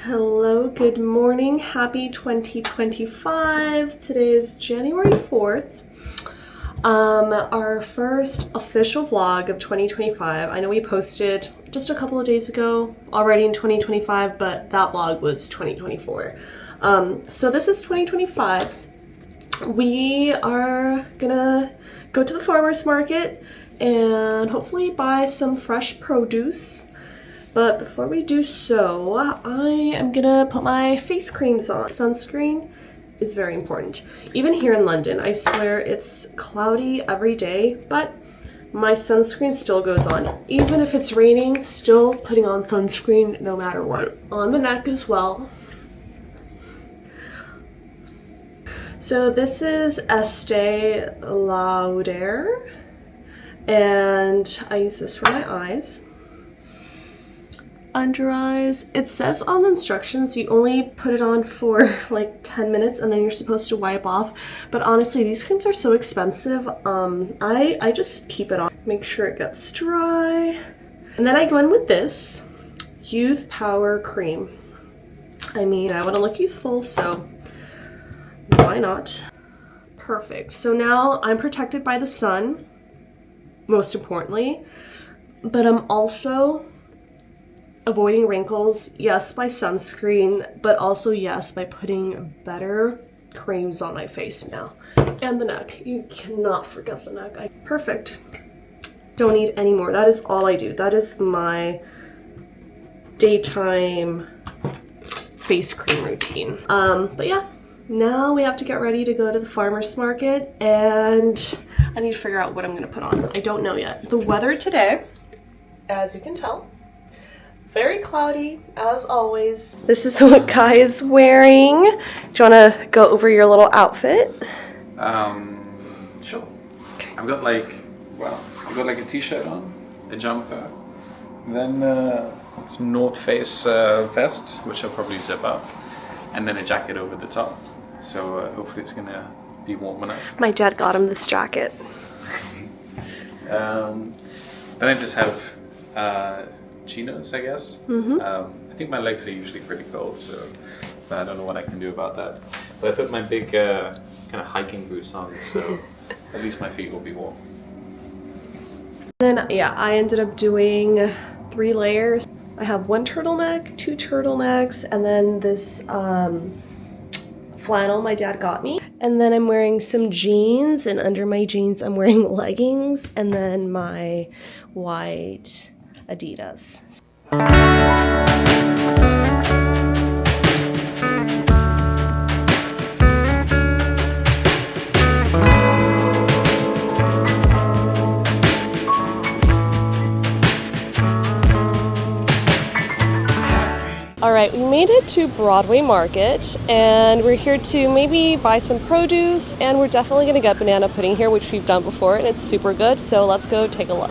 Hello, good morning, happy 2025. Today is January 4th. Our first official vlog of 2025. I know we posted just a couple of days ago already in 2025, but that vlog was 2024. So this is 2025. We are gonna go to the farmer's market and hopefully buy some fresh produce. But before we do so, I am gonna put my face creams on. Sunscreen is very important. Even here in London, I swear it's cloudy every day, but my sunscreen still goes on. Even if it's raining, still putting on sunscreen no matter what. On the neck as well. So this is Estee Lauder, and I use this for my eyes. Under eyes, it says on the instructions you only put it on for like 10 minutes and then you're supposed to wipe off, but honestly these creams are so expensive. I just keep it on, make sure it gets dry, and then I go in with this Youth Power cream. I mean, I want to look youthful, so why not? Perfect. So now I'm protected by the sun, most importantly, but I'm also avoiding wrinkles, yes, by sunscreen, but also yes, by putting better creams on my face now. And the neck. You cannot forget the neck. Perfect. Don't need any more. That is all I do. That is my daytime face cream routine. But yeah, now we have to get ready to go to the farmer's market, and I need to figure out what I'm gonna put on. I don't know yet. The weather today, as you can tell, very cloudy, as always. This is what Kai is wearing. Do you want to go over your little outfit? Sure. Okay. I've got like a t-shirt on, a jumper, then some North Face vest, which I'll probably zip up, and then a jacket over the top. So hopefully it's gonna be warm enough. My dad got him this jacket. Then I just have chinos, I guess. I think my legs are usually pretty cold, so I don't know what I can do about that. But I put my big kind of hiking boots on, so at least my feet will be warm. Then yeah, I ended up doing 3 layers. I have 1 turtleneck, 2 turtlenecks, and then this flannel my dad got me. And then I'm wearing some jeans, and under my jeans I'm wearing leggings, and then my white Adidas. All right, we made it to Broadway Market, and we're here to maybe buy some produce, and we're definitely gonna get banana pudding here, which we've done before, and it's super good, so let's go take a look.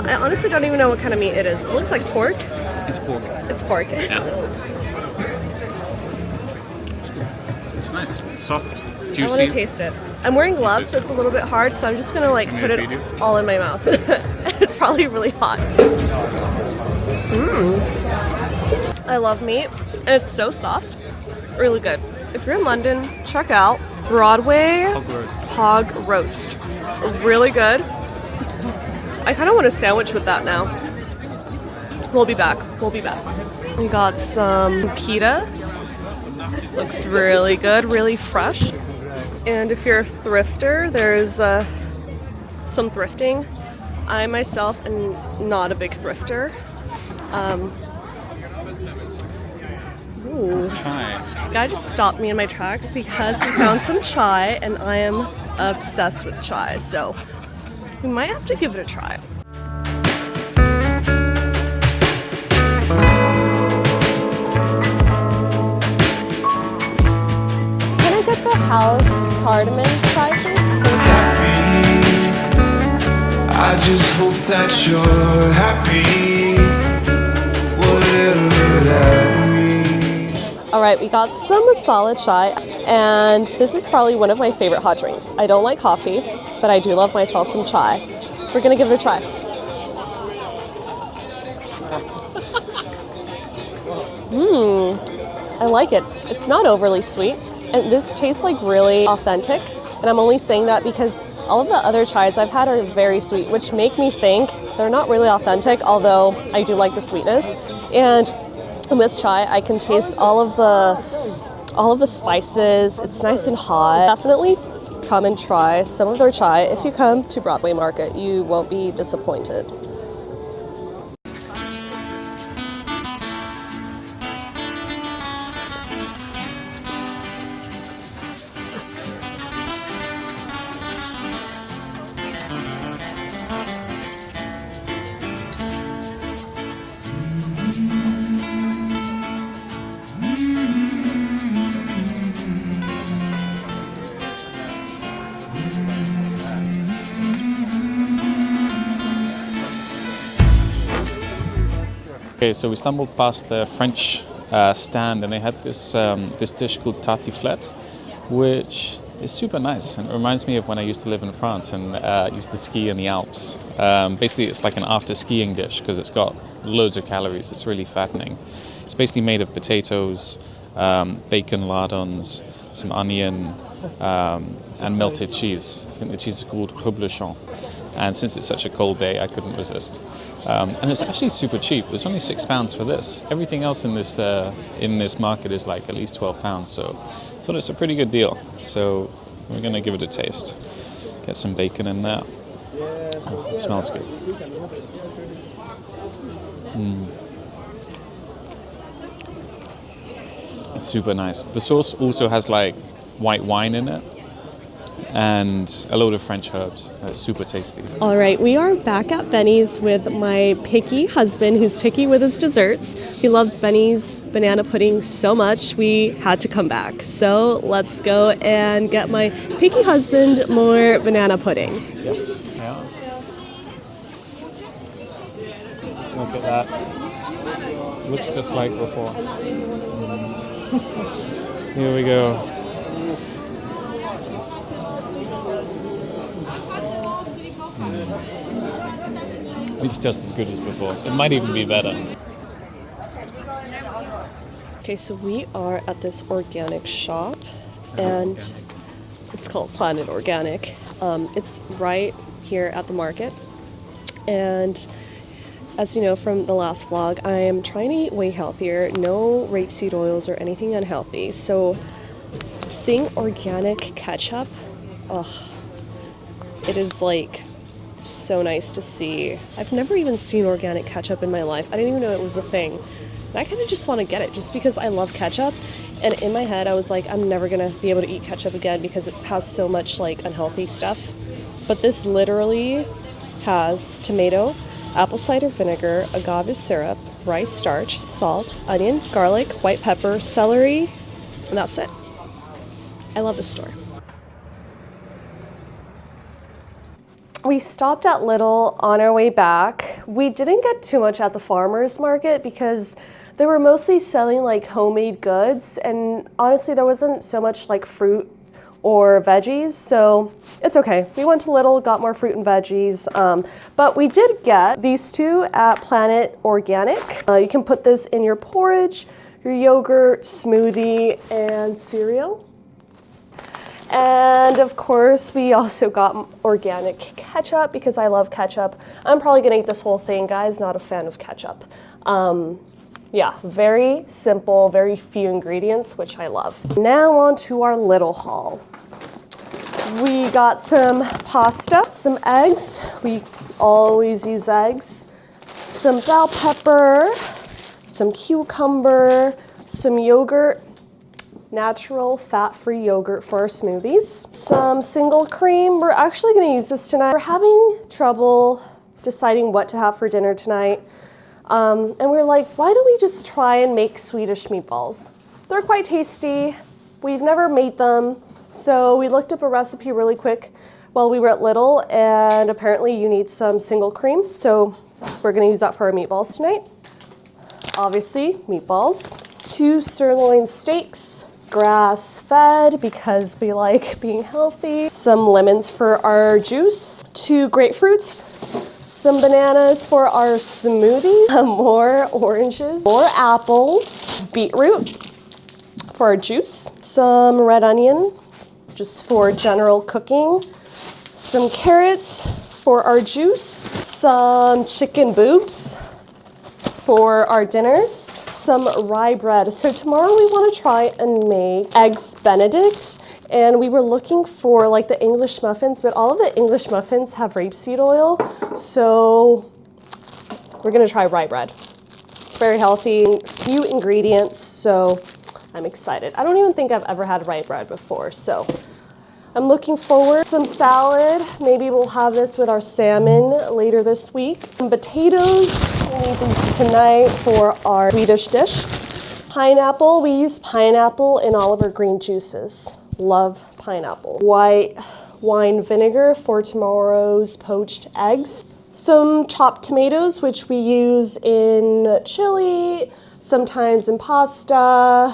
I honestly don't even know what kind of meat it is. It looks like pork. It's pork. It's pork. Yeah. It's nice. It's soft. Juicy. I want to taste it. I'm wearing gloves, so it's a little bit hard, so I'm just gonna like put it all in my mouth. It's probably really hot. I love meat, and it's so soft. Really good. If you're in London, check out Broadway Hog Roast. Really good. I kind of want a sandwich with that now. We'll be back. We got some pitas. Looks really good, really fresh. And if you're a thrifter, there's some thrifting. I myself am not a big thrifter. Guy just stopped me in my tracks because we found some chai, and I am obsessed with chai, so we might have to give it a try. Can I get the house cardamom chai, please? I I just hope that you're happy, whatever that means. All right, we got some Asala Chai, and this is probably one of my favorite hot drinks. I don't like coffee, but I do love myself some chai. We're gonna give it a try. I like it. It's not overly sweet, and this tastes like really authentic, and I'm only saying that because all of the other chais I've had are very sweet, which make me think they're not really authentic, although I do like the sweetness. And in this chai, I can taste all of the spices. It's nice and hot. Definitely come and try some of their chai. If you come to Broadway Market, you won't be disappointed. Okay, so we stumbled past the French stand, and they had this this dish called tartiflette, which is super nice, and it reminds me of when I used to live in France and used to ski in the Alps. Basically, it's like an after-skiing dish because it's got loads of calories. It's really fattening. It's basically made of potatoes, bacon lardons, some onion, and melted cheese. I think the cheese is called reblochon. And since it's such a cold day, I couldn't resist. And it's actually super cheap. It's only £6 for this. Everything else in this market is like at least £12. So I thought it's a pretty good deal. So we're gonna give it a taste. Get some bacon in there. Oh, it smells good. It's super nice. The sauce also has like white wine in it and a load of French herbs. It's super tasty. All right, we are back at Benny's with my picky husband who's picky with his desserts. He loved Benny's banana pudding so much we had to come back. So let's go and get my picky husband more banana pudding. Yes. Yeah. Look at that. Looks just like before. Here we go. It's just as good as before. It might even be better. Okay, so we are at this organic shop, and it's called Planet Organic. It's right here at the market, and as you know from the last vlog, I am trying to eat way healthier, no rapeseed oils or anything unhealthy. So seeing organic ketchup, it is like so nice to see. I've never even seen organic ketchup in my life. I didn't even know it was a thing. And I kind of just want to get it just because I love ketchup. And in my head, I was like, I'm never going to be able to eat ketchup again because it has so much like unhealthy stuff. But this literally has tomato, apple cider vinegar, agave syrup, rice starch, salt, onion, garlic, white pepper, celery, and that's it. I love this store. We stopped at Lidl on our way back. We didn't get too much at the farmer's market because they were mostly selling like homemade goods, and honestly there wasn't so much like fruit or veggies, so it's okay. We went to Lidl, got more fruit and veggies, but we did get these two at Planet Organic. You can put this in your porridge, your yogurt, smoothie, and cereal. And of course, we also got organic ketchup because I love ketchup. I'm probably gonna eat this whole thing, guys. Not a fan of ketchup. Yeah, very simple, very few ingredients, which I love. Now on to our little haul. We got some pasta, some eggs. We always use eggs. Some bell pepper, some cucumber, some yogurt, natural fat-free yogurt for our smoothies. Some single cream. We're actually going to use this tonight. We're having trouble deciding what to have for dinner tonight. And we were like, why don't we just try and make Swedish meatballs? They're quite tasty. We've never made them. So we looked up a recipe really quick while we were at Lidl, and apparently you need some single cream, so we're gonna use that for our meatballs tonight. Obviously, meatballs. 2 sirloin steaks, grass-fed because we like being healthy. Some lemons for our juice. 2 grapefruits. Some bananas for our smoothie. More oranges. More apples. Beetroot for our juice. Some red onion, just for general cooking. Some carrots for our juice. Some chicken boobs for our dinners. Some rye bread. So tomorrow we want to try and make eggs Benedict, and we were looking for like the English muffins, but all of the English muffins have rapeseed oil, so we're gonna try rye bread. It's very healthy, few ingredients, so I'm excited. I don't even think I've ever had rye bread before, so I'm looking forward. Some salad. Maybe we'll have this with our salmon later this week. Some potatoes. We need these tonight for our Swedish dish. Pineapple. We use pineapple in all of our green juices. Love pineapple. White wine vinegar for tomorrow's poached eggs. Some chopped tomatoes, which we use in chili, sometimes in pasta.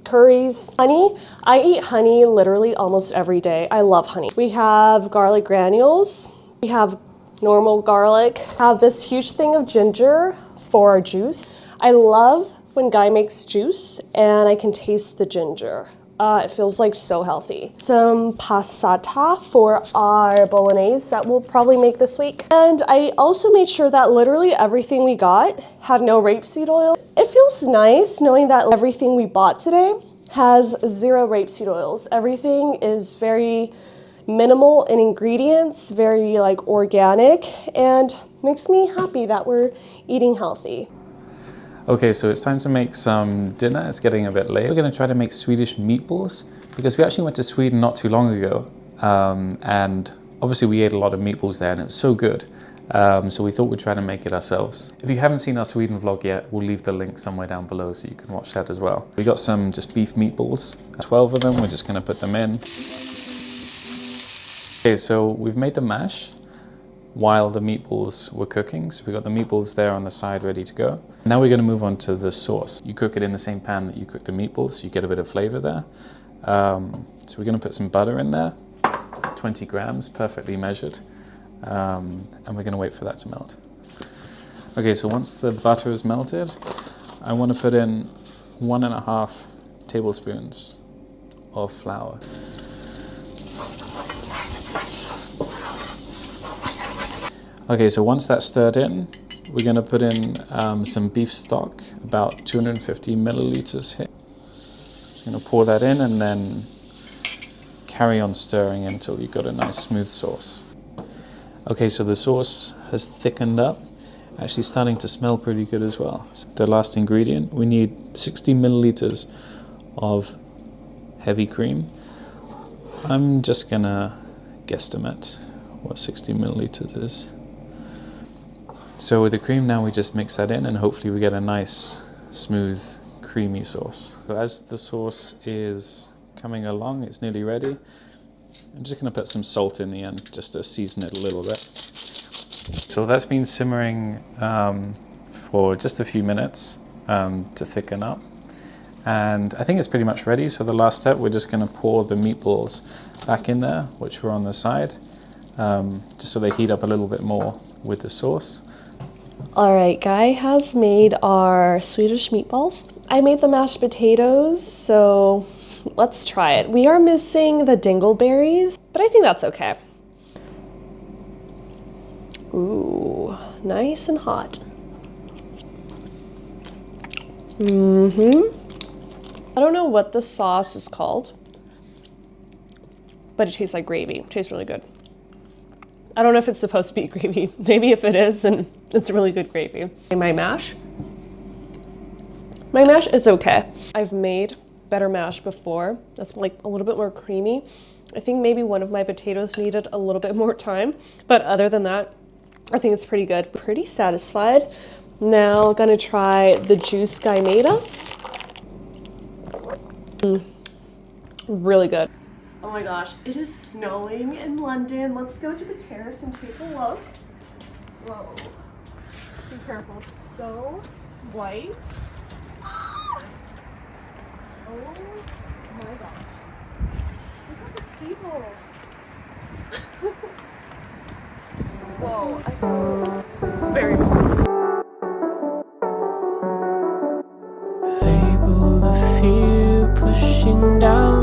Curries. Honey. I eat honey literally almost every day. I love honey. We have garlic granules. We have normal garlic. Have this huge thing of ginger for our juice. I love when Guy makes juice and I can taste the ginger. It feels like so healthy. Some passata for our bolognese that we'll probably make this week. And I also made sure that literally everything we got had no rapeseed oil. It feels nice knowing that everything we bought today has 0 rapeseed oils. Everything is very minimal in ingredients, very like organic, and makes me happy that we're eating healthy. Okay, so it's time to make some dinner. It's getting a bit late. We're going to try to make Swedish meatballs because we actually went to Sweden not too long ago. And obviously we ate a lot of meatballs there and it was so good. So we thought we'd try to make it ourselves. If you haven't seen our Sweden vlog yet, we'll leave the link somewhere down below so you can watch that as well. We got some just beef meatballs, 12 of them. We're just going to put them in. Okay, so we've made the mash while the meatballs were cooking. So we got the meatballs there on the side ready to go. Now we're going to move on to the sauce. You cook it in the same pan that you cook the meatballs, so you get a bit of flavor there. So we're going to put some butter in there, 20 grams, perfectly measured. And we're going to wait for that to melt. Okay, so once the butter is melted, I want to put in 1.5 tablespoons of flour. Okay, so once that's stirred in, we're going to put in some beef stock, about 250 milliliters here. Just going to pour that in and then carry on stirring until you've got a nice smooth sauce. Okay, so the sauce has thickened up, actually starting to smell pretty good as well. So the last ingredient, we need 60 milliliters of heavy cream. I'm just going to guesstimate what 60 milliliters is. So with the cream now we just mix that in and hopefully we get a nice, smooth, creamy sauce. So as the sauce is coming along, it's nearly ready. I'm just going to put some salt in the end just to season it a little bit. So that's been simmering for just a few minutes to thicken up. And I think it's pretty much ready. So the last step, we're just going to pour the meatballs back in there, which were on the side, just so they heat up a little bit more with the sauce. All right, Guy has made our Swedish meatballs. I made the mashed potatoes, so let's try it. We are missing the dingleberries, but I think that's okay. Ooh, nice and hot. I don't know what the sauce is called, but it tastes like gravy. It tastes really good. I don't know if it's supposed to be gravy. Maybe if it is, then it's really good gravy. My mash is okay. I've made better mash before. That's like a little bit more creamy. I think maybe one of my potatoes needed a little bit more time, but other than that, I think it's pretty good. Pretty satisfied. Now gonna try the juice Guy made us. Really good. Oh my gosh, it is snowing in London. Let's go to the terrace and take a look. Whoa. Be careful, it's so white. Ah! Oh my gosh. Look at the table. Whoa, I feel very cold. Label the fear pushing down